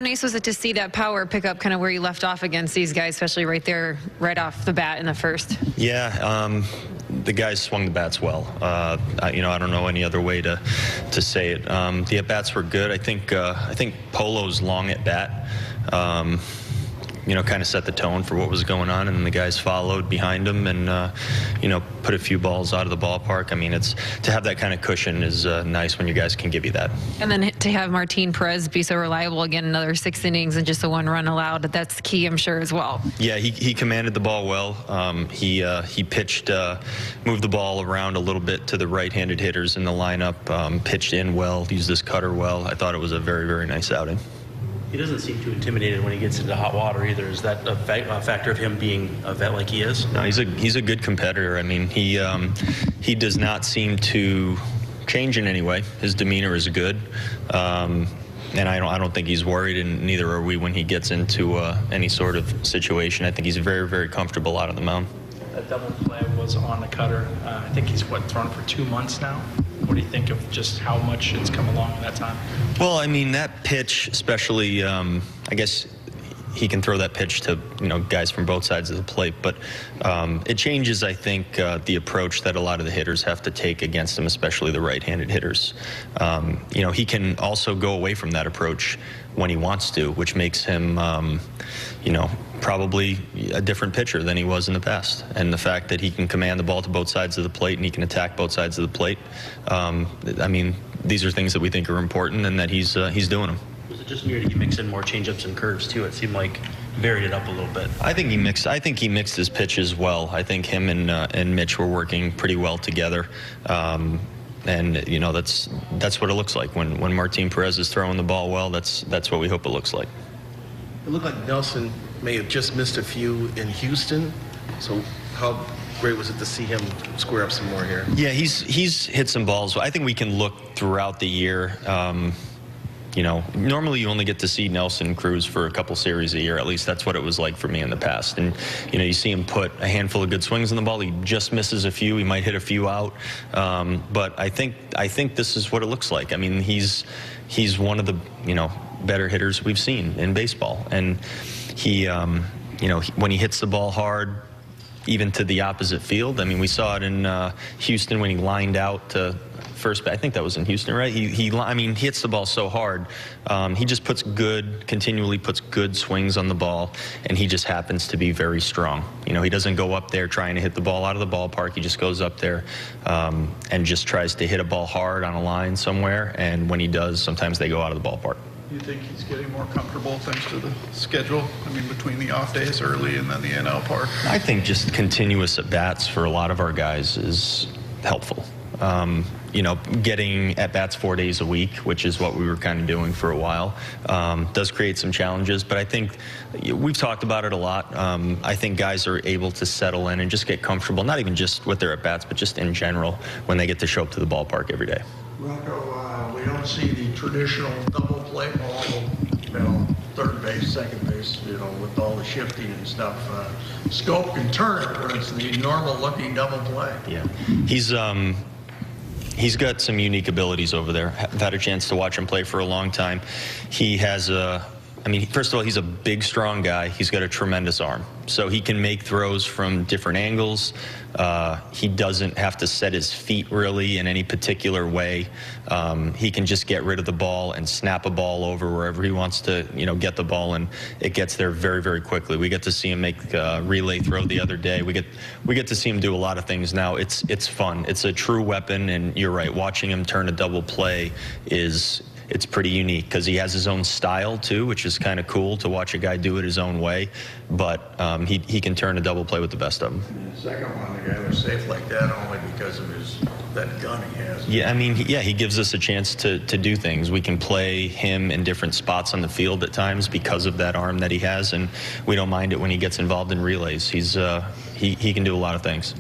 nice was it to see that power pick up kind of where you left off against these guys, especially right there, right off the bat in the first? Yeah, the guys swung the bats well. I don't know any other way to say it. The at-bats were good. I think Polo's long at-bat, kind of set the tone for what was going on, and the guys followed behind him and, put a few balls out of the ballpark. I mean, to have that kind of cushion is nice when your guys can give you that. And then to have Martin Perez be so reliable again, another 6 innings and just a 1 run allowed, that's key, I'm sure, as well. Yeah, he commanded the ball well. He pitched, moved the ball around a little bit to the right-handed hitters in the lineup, pitched in well, used his cutter well. I thought it was a very, very nice outing. He doesn't seem too intimidated when he gets into hot water either. Is that a factor of him being a vet like he is? No, he's a good competitor. I mean, he does not seem to change in any way. His demeanor is good, and I don't think he's worried, and neither are we when he gets into any sort of situation. I think he's very, very comfortable out on the mound. That double play was on the cutter. I think he's thrown for 2 months now. What do you think of just how much it's come along in that time? Well, I mean, that pitch, especially, I guess he can throw that pitch to, guys from both sides of the plate. But it changes, I think, the approach that a lot of the hitters have to take against him, especially the right-handed hitters. He can also go away from that approach when he wants to, which makes him, probably a different pitcher than he was in the past. And the fact that he can command the ball to both sides of the plate and he can attack both sides of the plate, I mean, these are things that we think are important and that he's doing them. Was it just weird that you mix in more changeups and curves too? It seemed like varied it up a little bit. I think he mixed his pitches well. I think him and Mitch were working pretty well together. And that's what it looks like when Martin Perez is throwing the ball well. That's what we hope it looks like. It looked like Nelson may have just missed a few in Houston. So how great was it to see him square up some more here? Yeah, he's hit some balls. I think we can look throughout the year. Normally you only get to see Nelson Cruz for a couple series a year. At least that's what it was like for me in the past. And, you see him put a handful of good swings in the ball. He just misses a few. He might hit a few out. But I think this is what it looks like. I mean, he's one of the, better hitters we've seen in baseball. And he, when he hits the ball hard, even to the opposite field. I mean, we saw it in Houston when he lined out to first. I think that was in Houston, right? He hits the ball so hard. He just continually puts good swings on the ball, and he just happens to be very strong. He doesn't go up there trying to hit the ball out of the ballpark. He just goes up there and just tries to hit a ball hard on a line somewhere. And when he does, sometimes they go out of the ballpark. Do you think he's getting more comfortable thanks to the schedule? I mean, between the off days early and then the NL park? I think just continuous at-bats for a lot of our guys is helpful. Getting at-bats 4 days a week, which is what we were kind of doing for a while, does create some challenges. But I think we've talked about it a lot. I think guys are able to settle in and just get comfortable, not even just with their at-bats, but just in general when they get to show up to the ballpark every day. Rocco, we don't see the traditional double play ball, third base, second base, with all the shifting and stuff. Scope can turn it, but it's the normal-looking double play. Yeah, he's got some unique abilities over there. I've had a chance to watch him play for a long time. He has first of all, he's a big, strong guy. He's got a tremendous arm. So he can make throws from different angles. He doesn't have to set his feet really in any particular way. He can just get rid of the ball and snap a ball over wherever he wants to, get the ball, and it gets there very, very quickly. We get to see him make a relay throw the other day. We get to see him do a lot of things now. It's fun. It's a true weapon, and you're right. Watching him turn a double play it's pretty unique because he has his own style too, which is kind of cool to watch a guy do it his own way. But he can turn a double play with the best of them. The second one, the guy was safe like that only because of that gun he has. Yeah, he gives us a chance to do things. We can play him in different spots on the field at times because of that arm that he has, and we don't mind it when he gets involved in relays. He can do a lot of things.